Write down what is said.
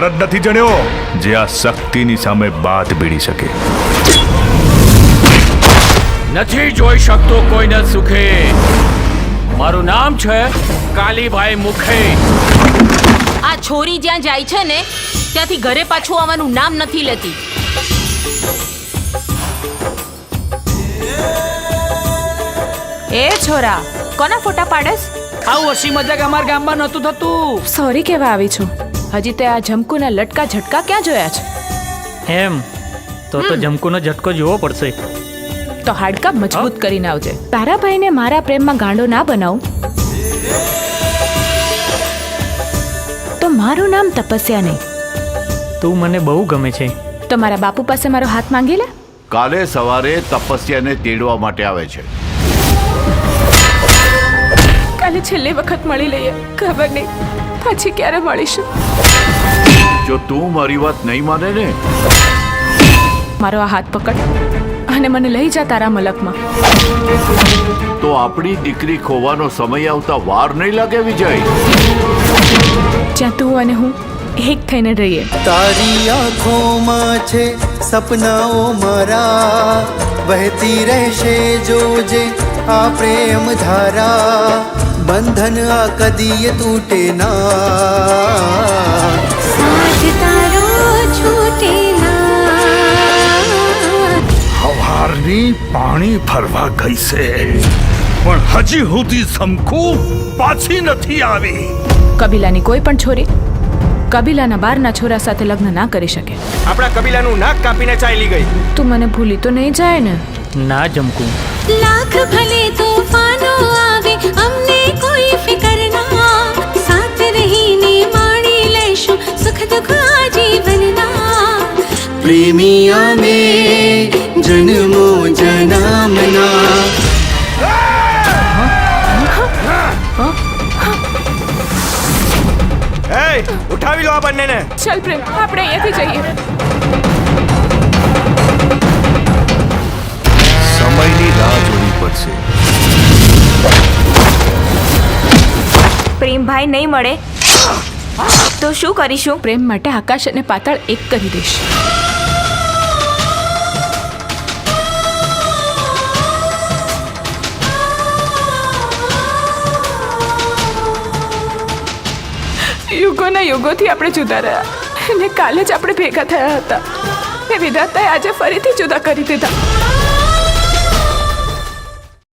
ઈશ્વર જ નથી જણ્યો જે આ શક્તિની સામે બાત ભીડી શકે. નથી જોઈ શકતો કોઈને સુખે. મારું નામ છે કાલીભાઈ મુખે. આ છોરી જ્યાં જાય છે ને ત્યાંથી ઘરે પાછું આવવાનું નામ નથી લેતી. એ છોરા, કોના ફોટા પાડેસ? આવું હસી મજાક અમારા ગામમાં નહોતું થતું. સોરી કેવા આવી છું. હજી તે આ જમકુના લટકા ઝટકા ક્યાં જોયા છે? એમ તો જમકુનો ઝટકો જોવો પડશે. તો હાડકા મજબૂત કરીને આવજે. તારા ભાઈને મારા પ્રેમમાં ગાંડો ના બનાવું તો મારું નામ તપસ્યા નહીં. તું મને બહુ ગમે છે. તો મારા બાપુ પાસે મારો હાથ માંગી લે. કાલે સવારે તપસ્યાને તેડવા માટે આવે છે. કાલે છેલ્લી વખત મળી લઈએ. ખબર નહીં પછી ક્યારે મળીશું. જો તું મારી વાત નહીં માને ને મારો આ હાથ પકડ અને મને લઈ જા તારા મલકમાં. તો આપણી દીકરી ખોવાનો સમય આવતા વાર નહીં લાગે વિજય. જ્યાં તું અને હું એક થઈને રહીએ. તારી આંખોમાં છે સપનાઓ મારા, વહેતી રહેશે જોજે આ પ્રેમ ધારા, બંધન આ કદીએ તૂટે ના, સાથ તારો છૂટે ના. હવારની પાણી ફરવા ગઈ છે પણ હજી સુધી શંકુ પાછી નથી આવી. કબીલાની કોઈ પણ છોરી કબીલાના બારના છોરા સાથે લગ્ન ના કરી શકે. આપણા કબીલાનું નાક કાપીને ચાલી ગઈ. તું મને ભૂલી તો નહીં જાય ને? ના જમકુ. લાખ ભલે તોફાનો આવે અમને કોઈ ફિકર ના, સાથ રહીને માણી લેશું સુખ દુઃખ આજીવનના. પ્રેમી અમે જન્મો જન્મના. ઉઠાવી લો આ બંનેને. ચાલ પ્રેમ, આપણે અહીંયાથી જઈએ. સમયની રાહ જોવી પડશે. પ્રેમભાઈ નહીં મળે તો શું કરીશું? પ્રેમ માટે આકાશ અને પાતાળ એક કરી દઈશ. યુગોના યુગોથી આપણે જુદા રહ્યા અને કાલે જ આપણે ભેગા થયા હતા. એ વિધાતાએ આજે ફરીથી જુદા કરી દીધા.